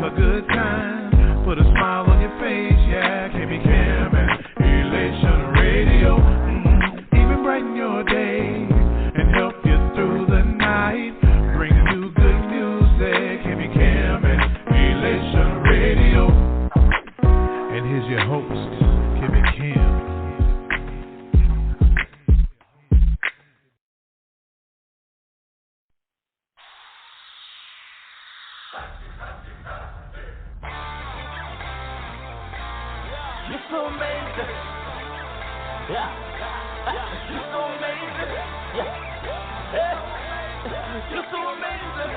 a good time. Put a smile on your face, yeah. KB Cam and Elation Radio. Even brighten your day and help you through the night. Bring you good music. KB Cam and Elation Radio. And here's your host, KB Cam. You're so amazing. Yeah. You're so amazing. Yeah. You're so amazing.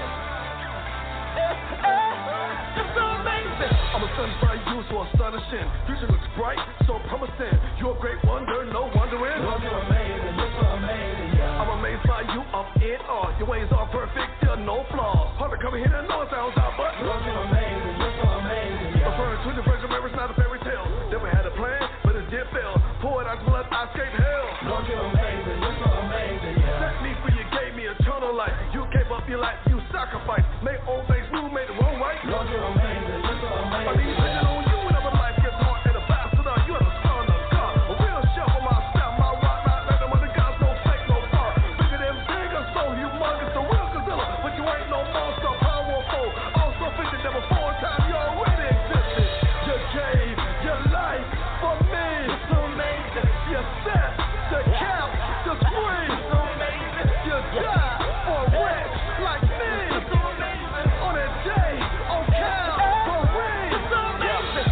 You're so amazing. I'm a sun by you, so astonishing. Future looks bright, so promising. You're a great wonder, no wondering. Lord, you're amazing. You're so amazing. Yeah. I'm amazed by you, I'm in awe. Your ways are perfect, there are no flaws. Hard to come in here and know it sounds out, but Lord, you're amazing. You're so amazing. Yeah. Referring to the Virgin Mary, it's not a fairy tale. Never had a plan, but it did fail. Poured out blood, I escaped hell. Lord, you're amazing. You're so amazing. Yeah. Set me free, you gave me eternal life. You gave up your life, you sacrificed. Made old things new, made the wrong right. Lord, you're amazing. You're so amazing. I need depending on you whenever life gets hard. And a bastard, you are the son of God. A real chef on my staff, my rock, not letting one of the gods, no fake, no far. Bigger than bigger, so humongous, the real Godzilla. But you ain't no monster, powerful. Also fitted that before time you already existed. You gave your life for me. You're so amazing. You set the cap to free. You're so amazing. You died for a wretch like me. You're so amazing. On a day, on Calvary. You're so amazing.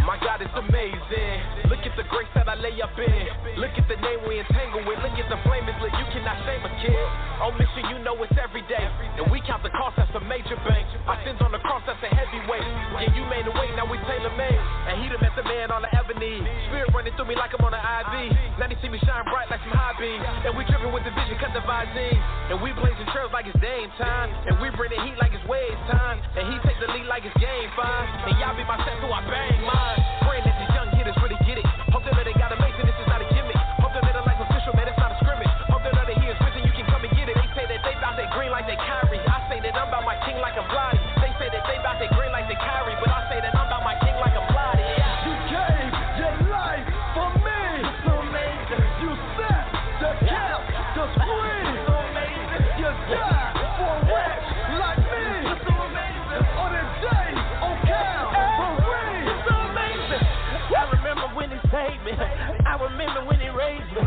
My God is amazing. Look at the grace that I lay up in. Look at the name we entangle with. Look at the flame is lit. You cannot shame a kid. On mission, you know it's every day. And we count the cost, that's a major bank. Our sins on the cross, that's a heavy weight. Yeah, you made a way, now we tailor made. And he done met the man on the ebony. Spirit running through me like I'm on an IV. Now they see me shine bright like some high beams. And we driven with the vision, cut the visine. And we blazing trails like it's day and time. And we bring the heat like it's wave time. And he take the lead like it's game fine. And y'all be my set, so I bang mine. Praying that these young hitters really get it. Hope they know they got amazing, this is not a gimmick. Hope they know they like official, man, it's not a scrimmage. Hope they know that he is risen, you can come and get it. They say that they bout they green like they Kyrie. I say that I'm about my king like I'm Bloody. They say that they bout they green like they Kyrie. But I say that I'm about my king like I'm Bloody. You gave your life for me. You're so amazing. You set the cap to free. You're so amazing. You died for a wretch like me. You're so amazing. On a day, on Calvary. You're so amazing. I remember when he saved me. I remember when he raised me.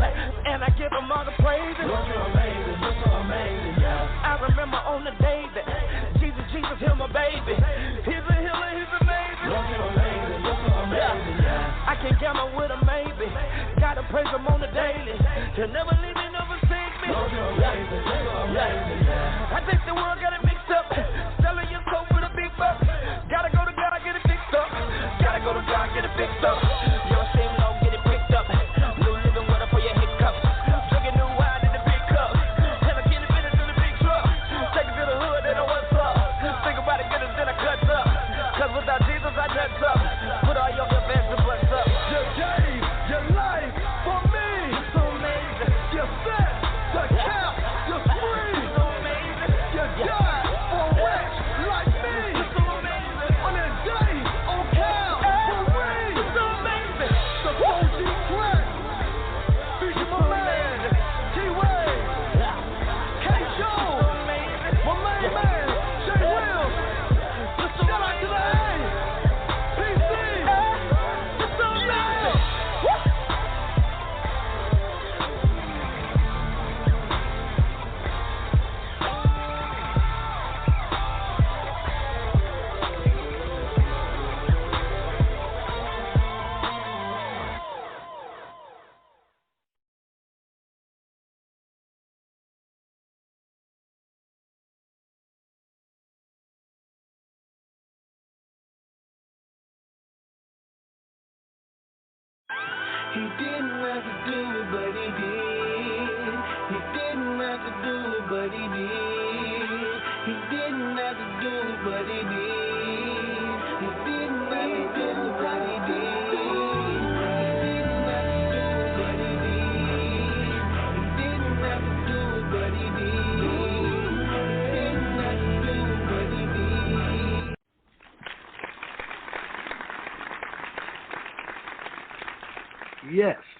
And I give him all the praise. Lord, you're amazing. You're so amazing. Yeah. I remember on the day that Jesus healed my baby. He's a healer, he's amazing. Lord, you're amazing. You're so amazing. Yeah. I can't count on with a maybe. Gotta praise him on the daily. He'll never leave me, never forsake me. Lord, you're amazing. You're so amazing. Yeah. I think the world got it mixed up. Selling your soul for the big bucks. Gotta go to God, get it fixed up. Gotta go to God, get it fixed up. Your shame low, get it picked up. New living water for your hiccups. Drinking new wine in the big cup. And I get it finished in the big truck. Take it to the hood, they know what's up. Think about it, get it, then I cuts up. Cause without Jesus, I nuts up. Put all your good fans and butts up. You gave your life for me. You're so amazing. You set the cap to free. You're so amazing. You died for a wretch like me. You're so amazing. On a day, on Calvary. You're so amazing. The OG track. Feature my man, T-Way, K-Show, my main man, Jay Will. Shout out to the A, PC. You're so amazing. He didn't have to do it, but he did. He didn't have to do it, but he did. He didn't have to do it, but he did. He didn't have to do it, but he did. He didn't have to do it, but he did. He didn't have to do it, but he did. He didn't have to do it, but he did.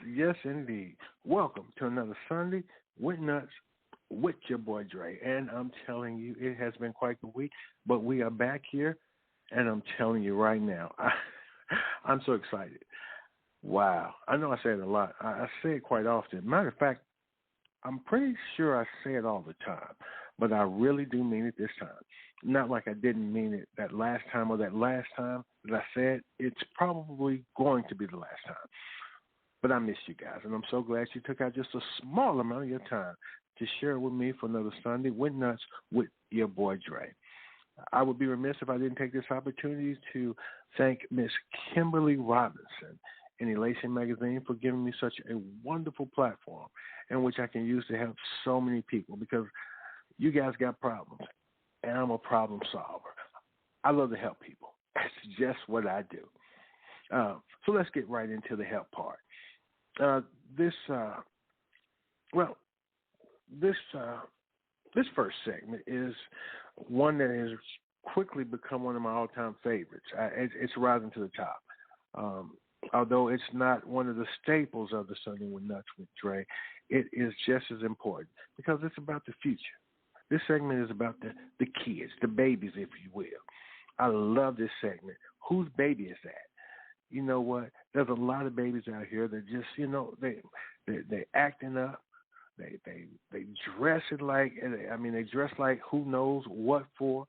yes, indeed. Welcome to another Sunday with Nuts with your boy Dre. And I'm telling you, it has been quite the week, but we are back here, and I'm telling you right now, I'm so excited. Wow. I know I say it a lot. I say it quite often. Matter of fact, I'm pretty sure I say it all the time, but I really do mean it this time. Not like I didn't mean it that last time or that last time that I said. It's probably going to be the last time. But I miss you guys, and I'm so glad you took out just a small amount of your time to share with me for another Sunday with Nuts with your boy Dre. I would be remiss if I didn't take this opportunity to thank Miss Kimberly Robinson in Elation Magazine for giving me such a wonderful platform in which I can use to help so many people, because you guys got problems, and I'm a problem solver. I love to help people. That's just what I do. So let's get right into the help part. This first segment is one that has quickly become one of my all-time favorites. It's rising to the top. Although it's not one of the staples of the Sunday with Nuts with Dre, it is just as important because it's about the future. This segment is about the kids, the babies, if you will. I love this segment. Whose baby is that? You know what? There's a lot of babies out here that just, they acting up. They dress it like, they dress like who knows what for.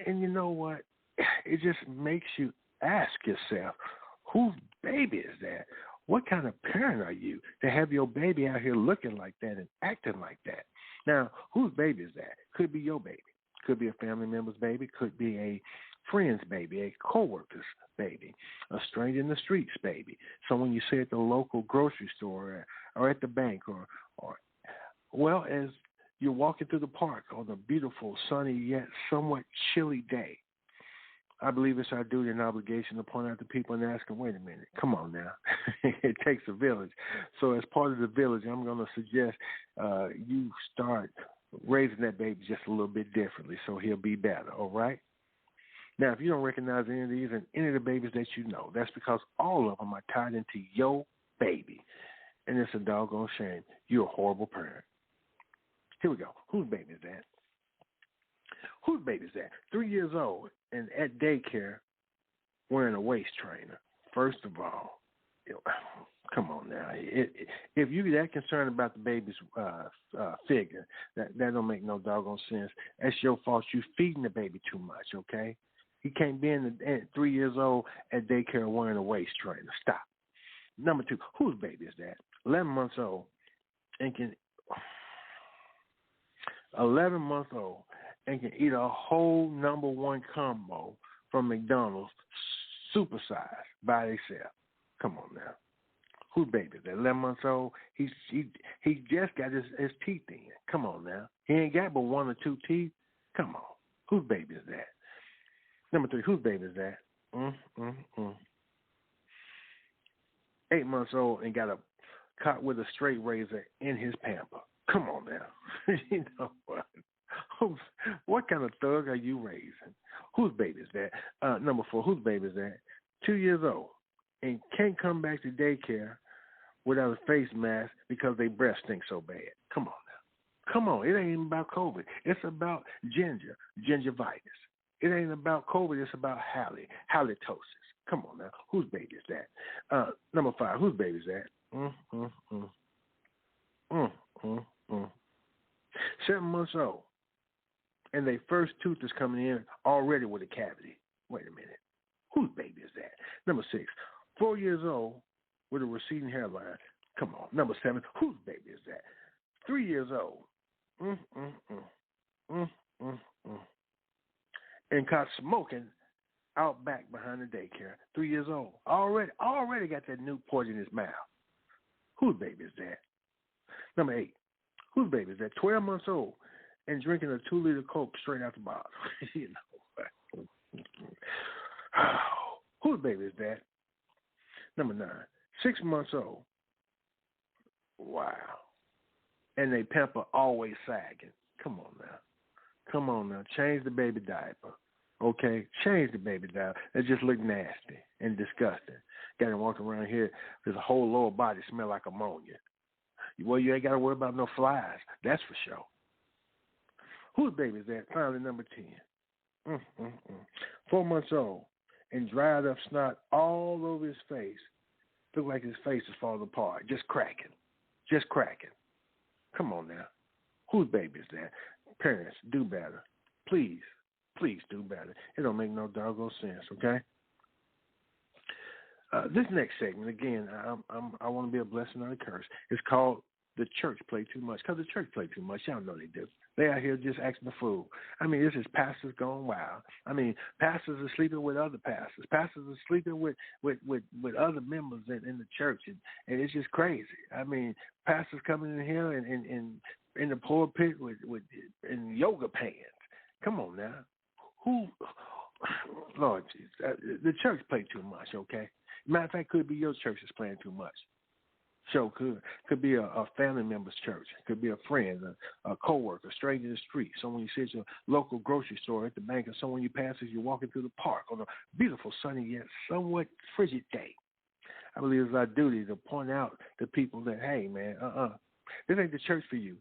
And you know what? It just makes you ask yourself, whose baby is that? What kind of parent are you to have your baby out here looking like that and acting like that? Now, whose baby is that? Could be your baby. Could be a family member's baby. Could be a friend's baby, a coworker's baby, a stranger in the streets baby, someone you see at the local grocery store or at the bank or well, as you're walking through the park on a beautiful, sunny, yet somewhat chilly day. I believe it's our duty and obligation to point out to people and ask them, wait a minute, come on now. It takes a village. So as part of the village, I'm going to suggest you start raising that baby just a little bit differently so he'll be better, all right? Now, if you don't recognize any of these and any of the babies that you know, that's because all of them are tied into your baby. And it's a doggone shame. You're a horrible parent. Here we go. Whose baby is that? Whose baby is that? 3 years old and at daycare wearing a waist trainer. First of all, come on now. If you're that concerned about the baby's figure, that don't make no doggone sense. That's your fault. You're feeding the baby too much, okay? He can't be at 3 years old at daycare wearing a waist trainer. Stop. Number two, whose baby is that? 11 months old and can 11 months old and can eat a whole number one combo from McDonald's, supersized by themselves. Come on now. Whose baby is that? 11 months old. He just got his teeth in. Come on now. He ain't got but one or two teeth. Come on. Whose baby is that? Number three, whose baby is that? 8 months old and got a caught with a straight razor in his pamper. Come on now. You know what? What kind of thug are you raising? Whose baby is that? Number four, whose baby is that? 2 years old and can't come back to daycare without a face mask because their breath stinks so bad. Come on now. Come on. It ain't even about COVID. It's about gingivitis. It ain't about COVID. It's about halitosis. Come on now. Whose baby is that? Number five, whose baby is that? 7 months old. And their first tooth is coming in already with a cavity. Wait a minute. Whose baby is that? Number 6, 4 years old with a receding hairline. Come on. Number 7, whose baby is that? 3 years old. And caught smoking out back behind the daycare. 3 years old. Already got that Newport in his mouth. Whose baby is that? Number 8, whose baby is that? 12 months old and drinking a 2-liter Coke straight out the bottle. You know. Whose baby is that? Number 9, 6 months old. Wow. And they pamper always sagging. Come on now. Change the baby diaper. Okay, change the baby doll. It just look nasty and disgusting. Got to walk around here. There's a whole lower body smell like ammonia. Well, you ain't got to worry about no flies. That's for sure. Whose baby is that? Finally, number 10. 4 months old and dried up snot all over his face. Look like his face is falling apart. Just cracking. Just cracking. Come on now. Whose baby is that? Parents, do better. Please do better. It don't make no doggone sense, okay? This next segment, again, I want to be a blessing, not a curse. It's called The Church Play Too Much, because the church play too much. Y'all know they do. They out here just acting a fool. I mean, this is pastors going wild. I mean, pastors are sleeping with other pastors. Pastors are sleeping with other members in the church, and it's just crazy. I mean, pastors coming in here and in the pulpit with in yoga pants. Come on now. Who, Lord Jesus, the church play too much, okay? Matter of fact, could be your church is playing too much. So could be a family member's church. It could be a friend, a coworker, a stranger in the street, someone you see at your local grocery store, at the bank, or someone you pass as you're walking through the park on a beautiful, sunny, yet somewhat frigid day. I believe it's our duty to point out to people that, hey, man, this ain't the church for you.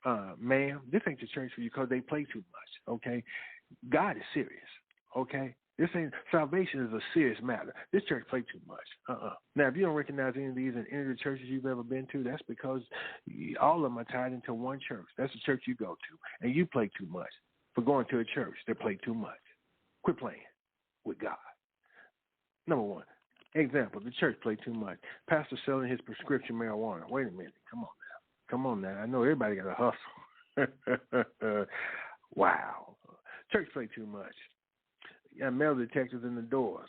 Ma'am, this ain't the church for you because they play too much, okay? God is serious, okay? This ain't salvation is a serious matter. This church play too much. Now, if you don't recognize any of these in any of the churches you've ever been to, that's because all of them are tied into one church. That's the church you go to, and you play too much for going to a church that play too much. Quit playing with God. Number one, example, the church play too much. Pastor selling his prescription marijuana. Wait a minute. Come on now. I know everybody got to hustle. Wow. Church play too much. Yeah, metal detectors in the doors.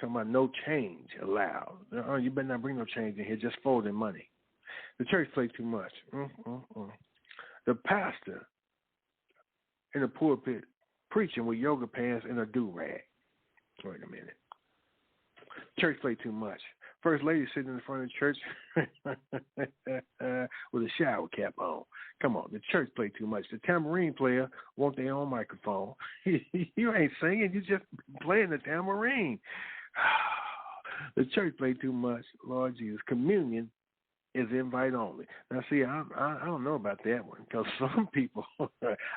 Talking about no change allowed. You better not bring no change in here, just folding money. The church play too much. The pastor in the pulpit preaching with yoga pants and a do-rag. Wait a minute. Church play too much. First lady sitting in the front of the church with a shower cap on. Come on, the church play too much. The tambourine player want their own microphone. You ain't singing, you just playing the tambourine. The church play too much. Lord Jesus, communion is invite only. Now, see, I don't know about that one because some people,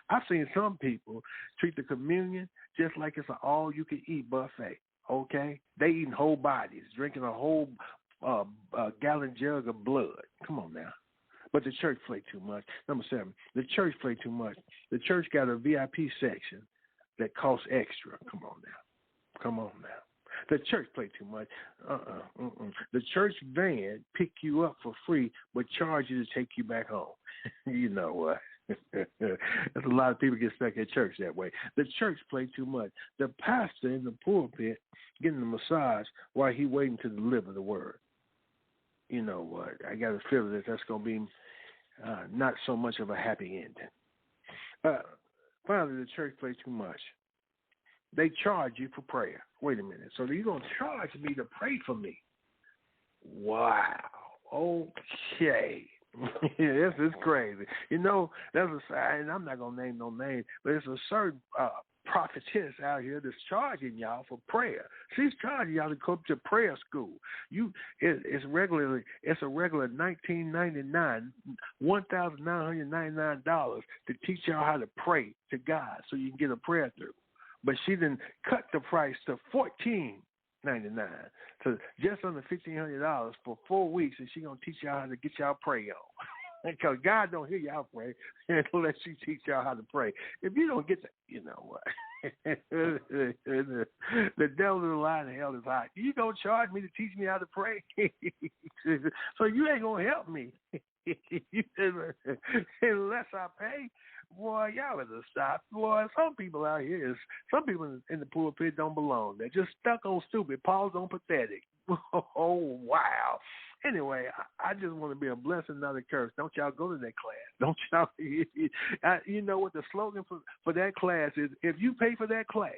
I've seen some people treat the communion just like it's an all-you-can-eat buffet. Okay, they eating whole bodies, drinking a whole gallon jug of blood. Come on now. But the church play too much. Number 7, the church play too much. The church got a VIP section that costs extra. Come on now. The church play too much. The church van pick you up for free, but charge you to take you back home. You know what? There's a lot of people get stuck at church that way. The church play too much. The pastor in the pulpit getting a massage while he waiting to deliver the word. You know what? I got a feeling that that's going to be not so much of a happy ending. Finally, the church play too much. They charge you for prayer. Wait a minute. So you're going to charge me to pray for me? Wow. Okay. Yeah, this is crazy. You know, there's a sign, and I'm not going to name no name, but it's a certain prophetess out here that's charging y'all for prayer. She's charging y'all to come to prayer school. It's a regular $19.99, $1,999 to teach y'all how to pray to God so you can get a prayer through. But she didn't cut the price to $1,499, so just under $1,500 for 4 weeks, and she gonna teach y'all how to get y'all pray on. Because God don't hear y'all pray unless she teach y'all how to pray. If you don't get that, you know what? The devil is alive and hell is hot. You gonna charge me to teach me how to pray? So you ain't gonna help me unless I pay. Boy, y'all better stop. Boy, some people out here, some people in the pulpit don't belong. They're just stuck on stupid. Paul's on pathetic. Oh, wow. Anyway, I just want to be a blessing, not a curse. Don't y'all go to that class. Don't y'all. You know what the slogan for that class is? If you pay for that class,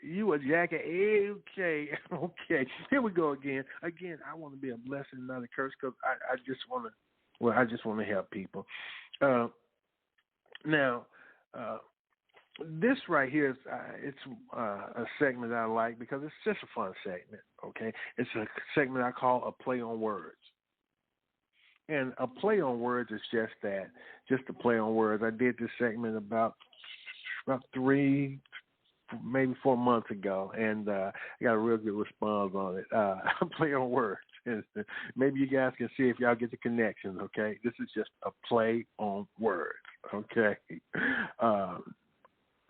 you a jacket. Okay. Here we go again. Again, I want to be a blessing, not a curse, because I just want to help people. Now, This right here is it's a segment I like because it's just a fun segment. Okay, it's a segment I call a play on words, and a play on words is just that, just a play on words. I did this segment about 3, maybe 4 months ago, and I got a real good response on it. Play on words. Maybe you guys can see if y'all get the connections. Okay, this is just a play on words. Okay.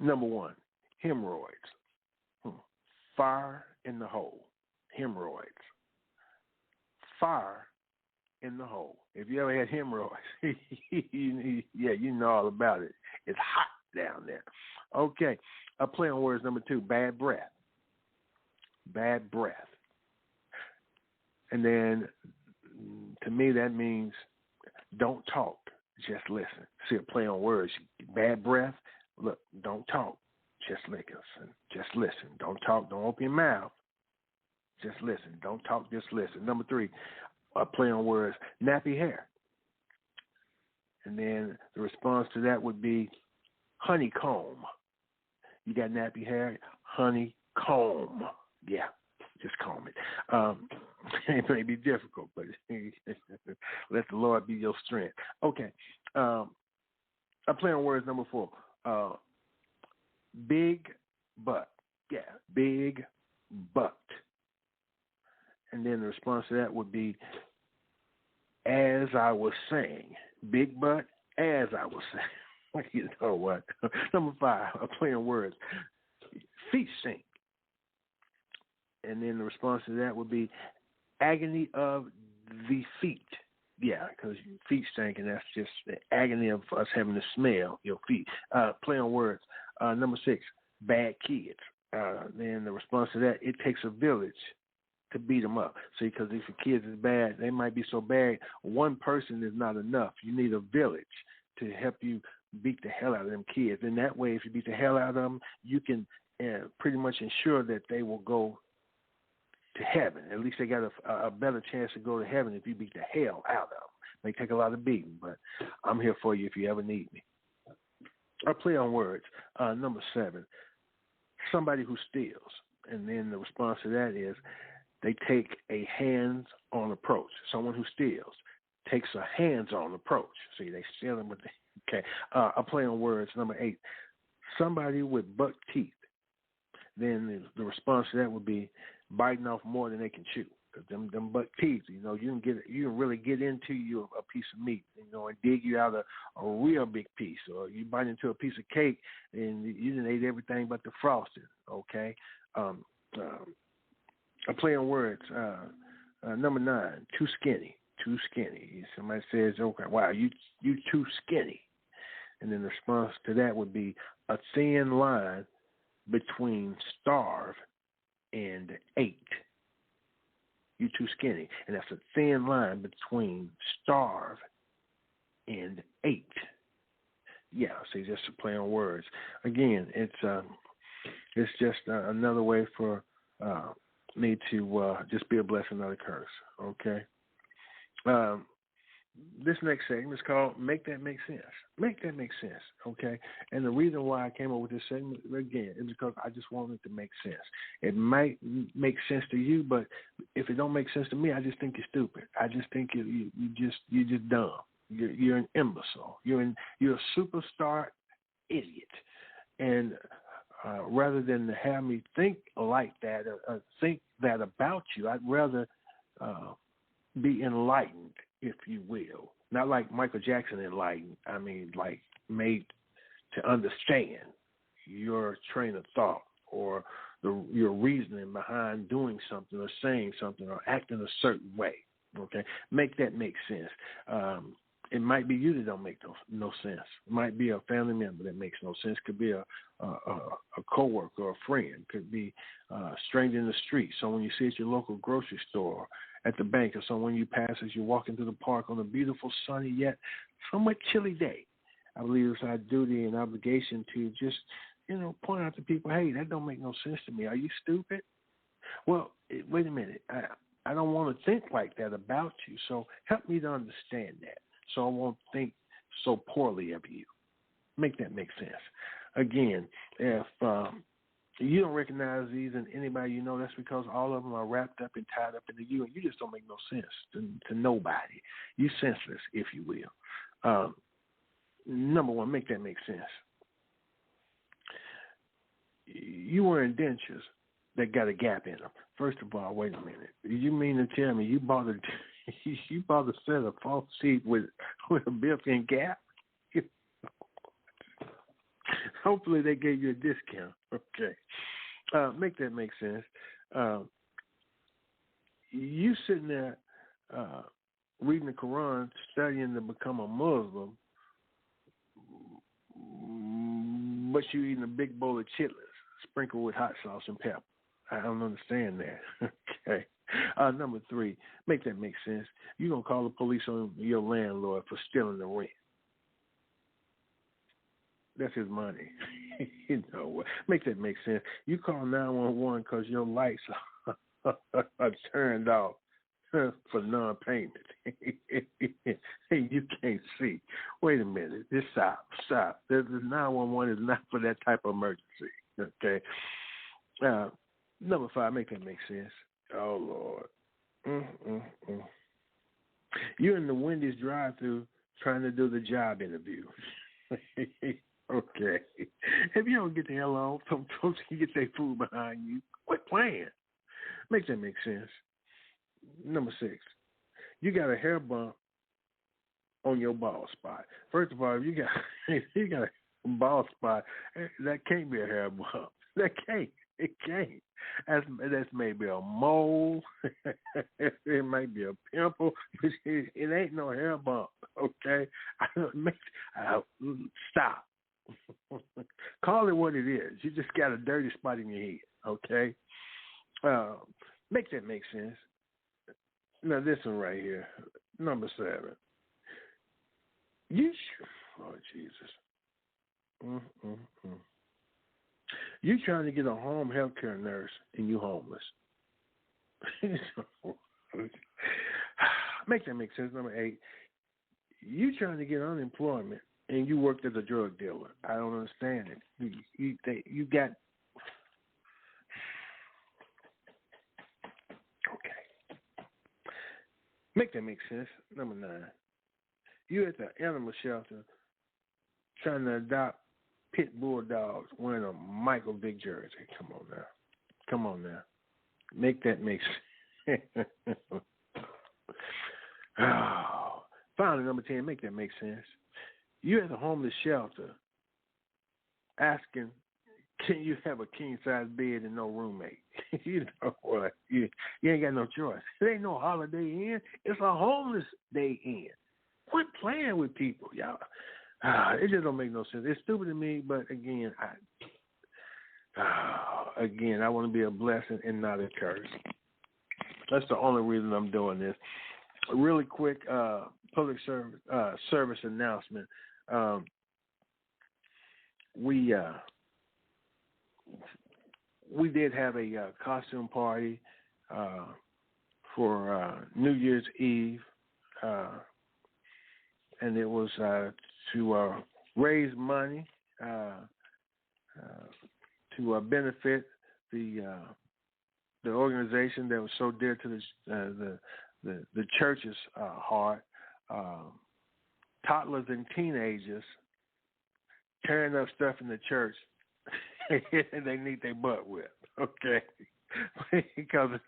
Number 1, hemorrhoids. Fire in the hole. Hemorrhoids. Fire in the hole. If you ever had hemorrhoids, you know all about it. It's hot down there. Okay. A play on words. Number 2, bad breath. Bad breath. And then, to me, that means don't talk, just listen. See, a play on words. Bad breath. Look, don't talk, just listen. Just listen. Don't talk, don't open your mouth. Just listen. Don't talk, just listen. Number 3, a play on words, nappy hair. And then the response to that would be honeycomb. You got nappy hair, honeycomb. Yeah, just comb it. It may be difficult, but let the Lord be your strength. Okay. I play on words. Number 4. Big butt. Yeah, big butt. And then the response to that would be, as I was saying. Big butt, as I was saying. You know what? Number 5, I play on words. Feet stink. And then the response to that would be agony of the feet. Yeah, because your feet stink, and that's just the agony of us having to smell your feet. Play on words. Number 6, bad kids. Then the response to that, it takes a village to beat them up. See, because if your kids is bad, they might be so bad, one person is not enough. You need a village to help you beat the hell out of them kids. And that way, if you beat the hell out of them, you can pretty much ensure that they will go to heaven. At least they got a better chance to go to heaven if you beat the hell out of them. It may take a lot of beating, but I'm here for you if you ever need me. I play on words. Number 7, somebody who steals. And then the response to that is they take a hands-on approach. Someone who steals takes a hands-on approach. See, they steal them with the, okay. I play on words. Number 8, somebody with buck teeth. Then the response to that would be biting off more than they can chew. Because them buck teeth, you can really get into you a piece of meat, and dig you out a real big piece. Or you bite into a piece of cake and you didn't eat everything but the frosting. Okay. I play on words. Number 9, too skinny. Too skinny. Somebody says, okay, wow, you too skinny. And then the response to that would be a thin line between starve and ate. You too skinny. And that's a thin line between starve and ate. Yeah, see, just a play on words. Again, it's just another way for me to just be a blessing, not a curse. Okay. This next segment is called Make That Make Sense. Make That Make Sense, okay? And the reason why I came up with this segment, again, is because I just wanted it to make sense. It might make sense to you, but if it don't make sense to me, I just think you're stupid. I just think you're just dumb. You're an imbecile. You're a superstar idiot. And rather than have me think like that or think that about you, I'd rather be enlightened, if you will. Not like Michael Jackson enlightened. I mean, like made to understand your train of thought or your reasoning behind doing something or saying something or acting a certain way. Okay? Make that make sense. It might be you that don't make no sense. It might be a family member that makes no sense. Could be a coworker or a friend. Could be a stranger in the street. Someone you see at your local grocery store, at the bank, or someone you pass as you're walking through the park on a beautiful, sunny, yet somewhat chilly day. I believe it's our duty and obligation to just, point out to people, hey, that don't make no sense to me. Are you stupid? Well, wait a minute. I don't want to think like that about you, so help me to understand that so I won't think so poorly of you. Make that make sense. Again, if you don't recognize these in anybody you know, that's because all of them are wrapped up and tied up into you, and you just don't make no sense to nobody. You senseless, if you will. Number one, make that make sense. You were indentures that got a gap in them. First of all, wait a minute. You mean to tell me you bought a set of false teeth with a built-in gap? Hopefully they gave you a discount. Okay. Make that make sense. You sitting there reading the Quran, studying to become a Muslim, but you eating a big bowl of chitlins sprinkled with hot sauce and pepper. I don't understand that. Okay. Number three, make that make sense. You're going to call the police on your landlord for stealing the rent. That's his money. You know what? Make that make sense. You call 911 because your lights are turned off for non-payment. You can't see. Wait a minute. Just stop. The 911 is not for that type of emergency. Okay. Number five, make that make sense. Oh, Lord. You're in the Wendy's drive-thru trying to do the job interview. Okay. If you don't get the hell on, some folks can get their food behind you. Quit playing. Make that make sense. Number six, you got a hair bump on your bald spot. First of all, if you got a bald spot, that can't be a hair bump. That can't. It can't. That's maybe a mole. It might be a pimple. It ain't no hair bump. Okay? Stop. Call it what it is. You just got a dirty spot in your head. Okay? Make that make sense. Now, this one right here, number 7. Oh, Jesus. You trying to get a home health care nurse and you homeless. Make that make sense. Number 8. You trying to get unemployment and you worked as a drug dealer. I don't understand it. You got... Okay. Make that make sense. Number 9. You at the animal shelter trying to adopt pit bulldogs wearing a Michael Vick jersey. Come on now. Make that make sense. Oh. Finally, number 10, make that make sense. You at the homeless shelter asking, can you have a king-size bed and no roommate? You know what? You ain't got no choice. It ain't no Holiday Inn. It's a homeless day inn. Quit playing with people, y'all. It just don't make no sense. It's stupid to me, but again, I want to be a blessing and not a curse. That's the only reason I'm doing this. A really quick public service announcement. We did have a costume party for New Year's Eve, and it was to raise money to benefit the organization that was so dear to the church's heart. Toddlers and teenagers tearing up stuff in the church, and they need their butt whipped. Okay. Because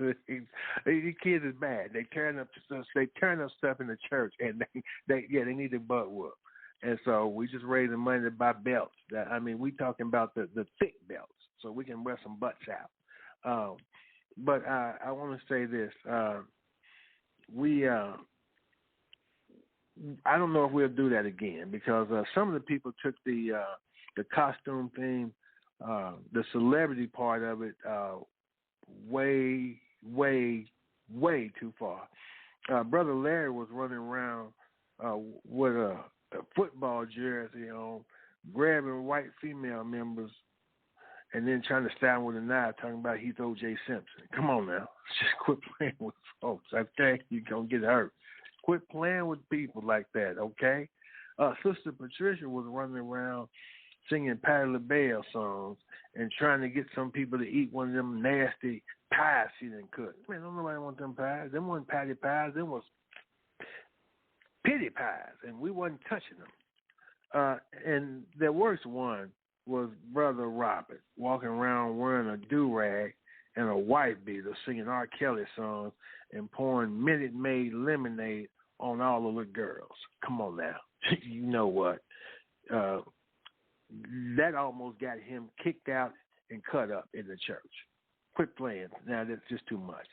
these kids is bad. They tearing up stuff in the church, and they need their butt whooped. And so we just raising money to buy belts. We talking about the thick belts, so we can wear some butts out. But I want to say this: I don't know if we'll do that again, because some of the people took the costume theme, the celebrity part of it, way too far. Brother Larry was running around with a football jersey on, grabbing white female members and then trying to stab them with a knife, talking about he's O.J. Simpson. Come on now. Just quit playing with folks, okay? You're going to get hurt. Quit playing with people like that, okay? Sister Patricia was running around singing Patti LaBelle songs and trying to get some people to eat one of them nasty pies she didn't cook. Man, don't nobody want them pies. Them wasn't patty pies. Them was pity pies, and we wasn't touching them. And the worst one was Brother Robert walking around wearing a do-rag and a wife beater, singing R. Kelly songs and pouring Minute Maid lemonade on all the little girls. Come on now. You know what? That almost got him kicked out and cut up in the church. Quit playing. Now that's just too much.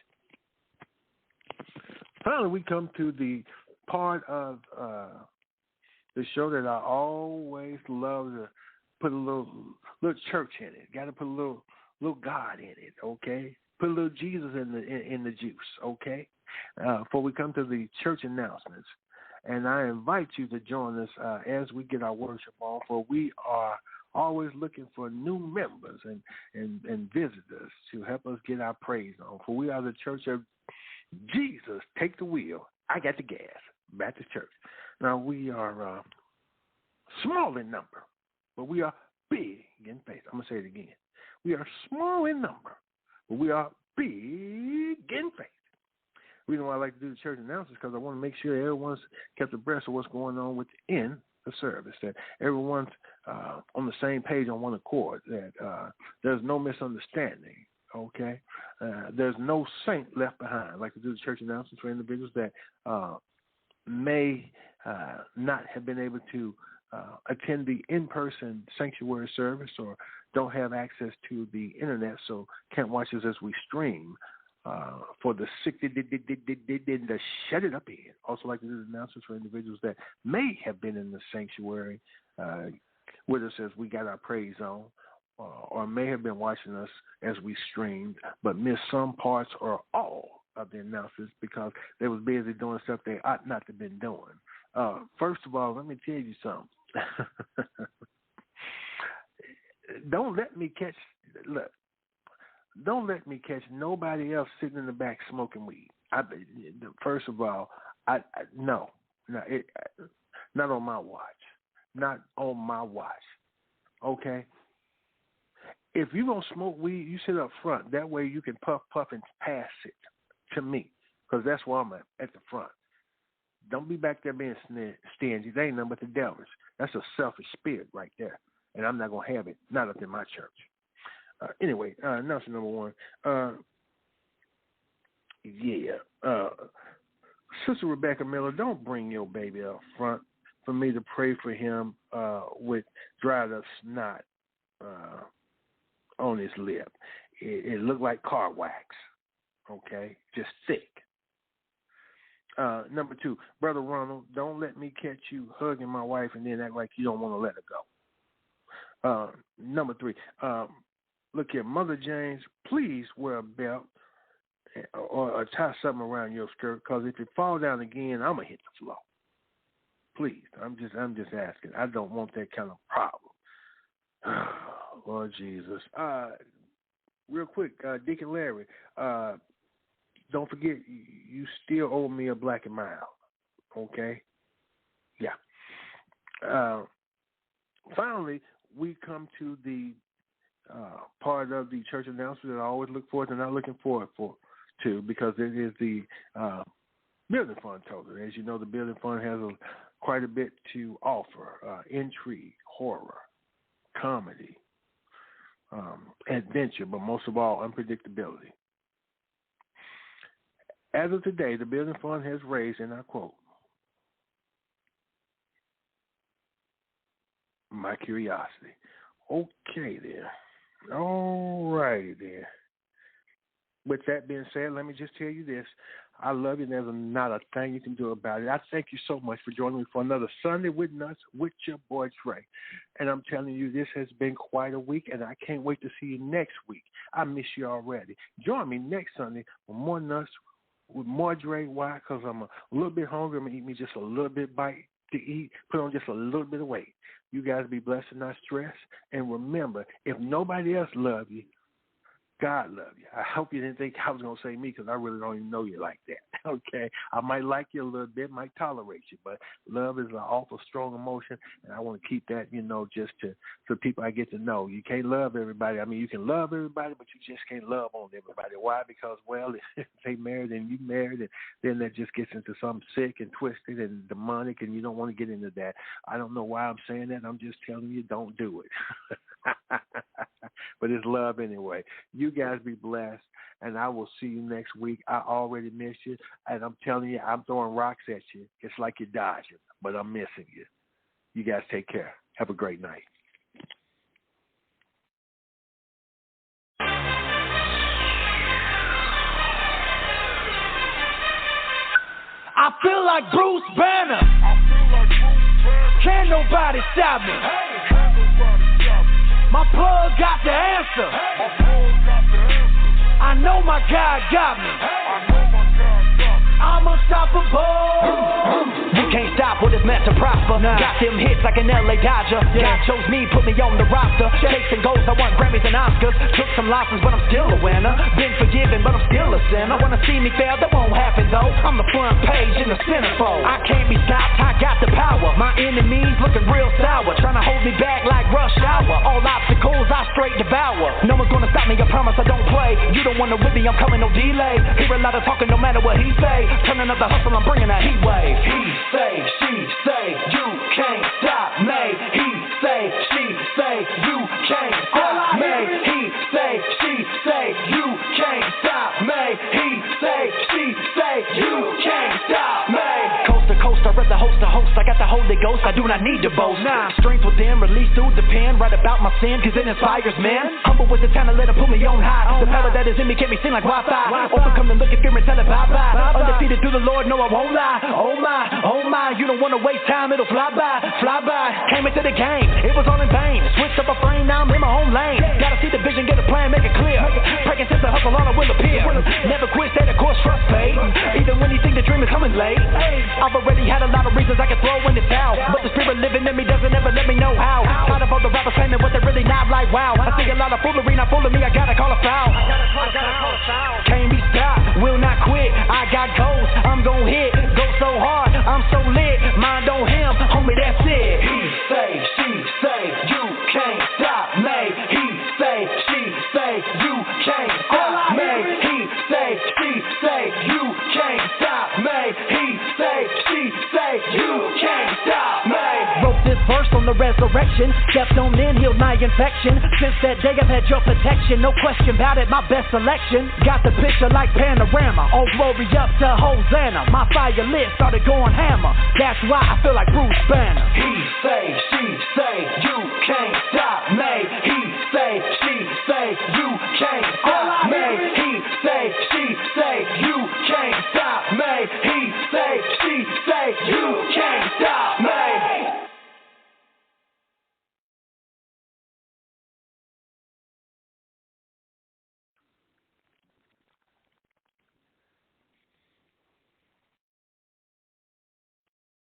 Finally, we come to the part of the show that I always love to put a little church in it. Got to put a little God in it, okay? Put a little Jesus in the juice, okay? Before we come to the church announcements, and I invite you to join us as we get our worship on, for we are always looking for new members and visitors to help us get our praise on. For we are the church of Jesus. Take the wheel. I got the gas. Baptist Church. Now, we are small in number, but we are big in faith. I'm going to say it again. We are small in number, but we are big in faith. The reason why I like to do the church announcements is because I want to make sure everyone's kept abreast of what's going on within the service, that everyone's on the same page, on one accord, that there's no misunderstanding, okay? There's no saint left behind. I like to do the church announcements for individuals that may not have been able to attend the in-person sanctuary service or don't have access to the internet, so can't watch us as we stream. For the sick, to shut it up in. Also like to do announcements for individuals that may have been in the sanctuary with us as we got our praise on, or may have been watching us as we streamed, but missed some parts or all of the announcements because they was busy doing stuff they ought not to have been doing. First of all, let me tell you something. Don't let me catch nobody else sitting in the back smoking weed. First of all, no, not on my watch. Not on my watch. Okay? If you're going to smoke weed, you sit up front. That way you can puff and pass it to me, because that's where I'm at the front. Don't be back there being stingy. They ain't nothing but the devils. That's a selfish spirit right there, and I'm not going to have it, not up in my church. Anyway, announcement number one. Sister Rebecca Miller, don't bring your baby up front for me to pray for him with dried up snot on his lip. It looked like car wax, okay? Just thick. Number two, Brother Ronald, don't let me catch you hugging my wife and then act like you don't want to let her go. Number three, look here, Mother James, please wear a belt or tie something around your skirt, because if you fall down again, I'm going to hit the floor. Please, I'm just asking. I don't want that kind of problem. Lord Jesus. Real quick, Deacon Larry, don't forget, you still owe me a black and mild, okay? Yeah. Finally, we come to the part of the church announcement that I always look forward to, not looking forward to, because it is the Building Fund total. As you know, the Building Fund has quite a bit to offer: intrigue, horror, comedy, adventure, but most of all, unpredictability. As of today, the Building Fund has raised, and I quote, my curiosity. Okay, then. All righty, then. With that being said, let me just tell you this. I love you, and there's not a thing you can do about it. I thank you so much for joining me for another Sunday with Nuts with your boy Trey. And I'm telling you, this has been quite a week, and I can't wait to see you next week. I miss you already. Join me next Sunday for more Nuts with more Dre. Why? Because I'm a little bit hungry. I'm going to eat me just a little bit bite to eat, put on just a little bit of weight. You guys be blessed and not stressed. And remember, if nobody else loves you, God love you. I hope you didn't think I was going to say me because I really don't even know you like that, okay? I might like you a little bit, might tolerate you, but love is an awful strong emotion, and I want to keep that, just to people I get to know. You can't love everybody. I mean, you can love everybody, but you just can't love on everybody. Why? Because, well, if they married and you married, and then that just gets into something sick and twisted and demonic, and you don't want to get into that. I don't know why I'm saying that. I'm just telling you, don't do it. But it's love anyway. You guys be blessed, and I will see you next week. I already miss you, and I'm telling you, I'm throwing rocks at you. It's like you're dodging, but I'm missing you. You guys take care. Have a great night. I feel like Bruce Banner. Can't nobody stop me. My plug got the answer. I know my God got me. I'm unstoppable. You can't stop what is meant to prosper. Got them hits like an LA Dodger. God chose me, put me on the roster. Chasing goals, I won Grammys and Oscars. Took some losses, but I'm still a winner. Been forgiven, but I'm still a sinner. Wanna see me fail, that won't happen though. I'm the front page in the centerfold. I can't be stopped, I got the power. My enemies looking real sour, trying to hold me back like rush hour. All obstacles I straight devour. No one's gonna stop me, I promise I don't play. You don't wanna with me, I'm coming no delay. Hear a lot of talking no matter what he say. Turning up the hustle, I'm bringing a heat wave. He say, she say, you can't stop me. He say, she say, you can't stop me. He say, she say, you can't stop me. He say, she say, you can't stop me. Coast to coast, I read the host to host. I got the Holy Ghost, I do not need to boast. Strength within, released through the pen. Write about my sin, cause it inspires men. Humble with the talent, let it put me on high. The power that is in me kept me sing like Wi-Fi. Overcome and look at fear and tell it bye-bye. Undefeated through the Lord, no I won't lie. Oh my, you don't wanna waste time, it'll fly by. Came into the game, it was all in vain. Switched up a frame, now I'm in my own lane. Gotta see the vision, get a plan, make it clear. Breaking since the hustle, all I will appear. Never quit, stay the course, trust paid. Even when you think the dream is coming late. I've already had a lot of reasons I can throw in the towel, but the spirit living in me doesn't ever let me know how. Tired of all the rappers claiming what they're really not, like wow. I see a lot of foolery, not fooling me, I gotta call a foul. Can't be stopped, will not quit. I got goals, I'm gon' hit. Go so hard, I'm so lit. Mind on him, homie, that's it. He say, she say, you can't stop me. He say, she say, you can't stop me. He say, she say, you can't stop me. He say, she say, you can't stop me. Wrote this verse on the resurrection. Stepped on in, healed my infection. Since that day I've had your protection. No question about it, my best selection. Got the picture like panorama. All glory up to Hosanna. My fire lit, started going hammer. That's why I feel like Bruce Banner. He say, she say.